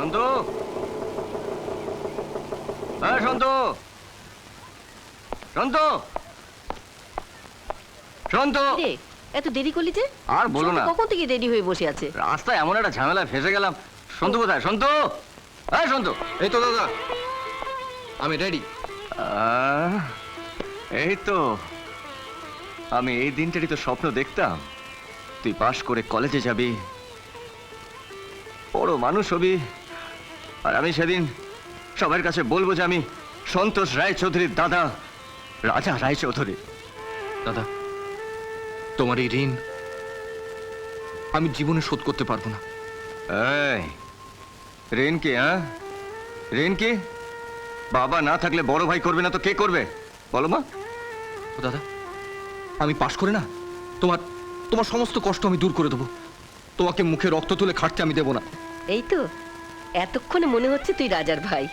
সন্তু, হ্যাঁ সন্তু, সন্তু, সন্তু। এত দেরি করলি যে? আর বলো না, কখন থেকে রেডি হয়ে বসে আছে। রাস্তায় এমন একটা ঝামেলায় ফেসে গেলাম। সন্তু কোথায়? সন্তু, হ্যাঁ সন্তু। এই তো দাদা, আমি রেডি। এই তো, আমি এই দিনটারই তো স্বপ্ন দেখতাম। তুই পাশ করে কলেজে যাবি, বড় মানুষ হবি, আর আমি সেদিন সবার কাছে বলবো যে আমি সন্তোষ রায়চৌধুরীর দাদা, রাজা রায়চৌধুরী। দাদা, তোমার এই ঋণ আমি জীবনে শোধ করতে পারবো না। এই, ঋণ কি? হ্যাঁ, ঋণ কি? বাবা না থাকলে বড় ভাই করবে না তো কে করবে বলো মা? ও দাদা, আমি পাশ করে না তোমার তোমার সমস্ত কষ্ট আমি দূর করে দেবো। তোমাকে মুখে রক্ত তুলে খাটতে আমি দেবো না। এই তো, এতক্ষণে মনে হচ্ছে তুই রাজার ভাই।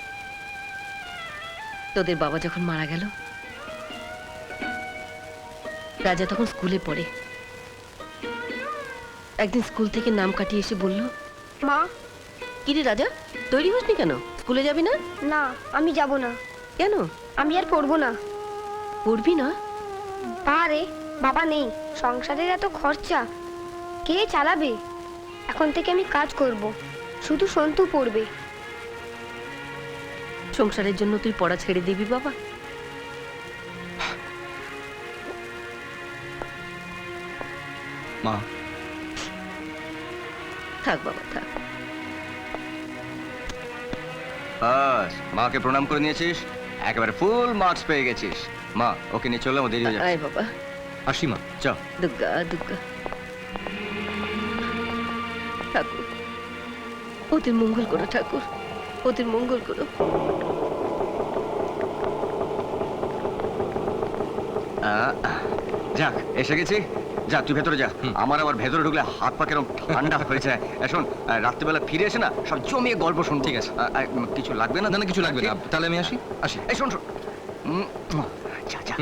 তোদের বাবা যখন মারা গেল, রাজা তখন স্কুলে পড়ে। একদিন স্কুল থেকে নাম কাটিয়ে এসে বলল, মা, কিরে রাজা, তৈরি হসনি কেন? স্কুলে যাবি না? না আমি যাব না। কেন? আমি আর পড়বো না। পড়বি না? আরে বাবা নেই, সংসারের এত খরচা কে চালাবে? এখন থেকে আমি কাজ করব, শুধু সন্তু পড়বে। সংসারের জন্য তুই পড়া ছেড়ে দিবি বাবা? মা, থাক বাবা থাক। বাস, মাকে প্রণাম করে নিয়েছিস, একেবারে ফুল মার্কস পেয়ে গেছিস। মা, ওকে নিয়ে চললাম, দেরি হয়ে যাচ্ছে। আয় বাবা। আসি মা। চ। দুর্গা দুর্গা। ঠাকুর, ওদের মঙ্গল করো ঠাকুর, ওদের মঙ্গল করো। যাক, এসে গেছি। যা, তুই ভেতরে যা। আমার আবার ভেতরে ঢুকলে হাত পা কেরম ঠান্ডা হয়ে যায়। শোন, রাত্রিবেলা ফিরে এসে না সব জমিয়ে গল্প শুন। ঠিক আছে। কিছু লাগবে না? না না, কিছু লাগবে না। তাহলে আমি আসি। আসি। এই শোন শোন, যা যা।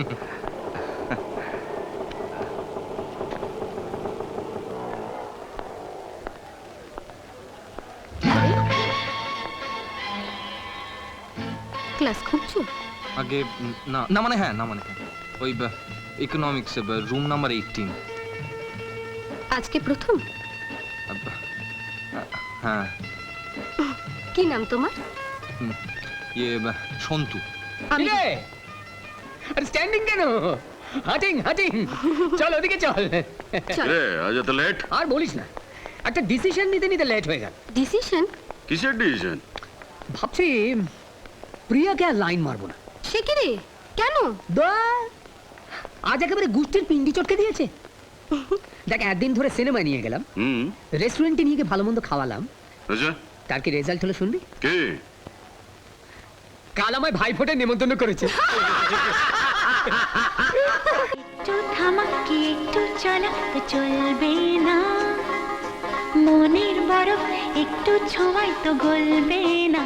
ক্লাস খুঁজছো? আগে না না মানে হ্যাঁ, না মানে ওই ইকোনমিক্স রুম নাম্বার 18। আজকে প্রথম? হ্যাঁ। কি নাম তোমার? ইয়ে সন্তু। আমি। আরে স্ট্যান্ডিং কেন? হাটিং হাটিং, চল ওদিকে চল। রে আজ এত লেট? আর বলিস না, একটা ডিসিশন নিতে নিতে লেট হয়ে গেল। ডিসিশন? কিসের ডিসিশন? ভাবছি প্রিয়াকে আর লাইন মারবো না। সে কি রে? কেন? আজ একেবারে গুষ্টির পিন্ডি চটকে দিয়েছে। দেখ, একদিন ধরে সিনেমা নিয়ে গেলাম, রেস্টুরেন্টে নিয়ে গিয়ে ভালো মন্দ খাওয়ালাম। আচ্ছা, তার কি রেজাল্ট হলো শুনবি? কে? কাল আমায় ভাইফোঁটার নেমন্তন্ন করেছে। একটু থামাকি একটু চলা তো চলবে না, মনের বরফ একটু ছোঁয়াই তো গলবে না।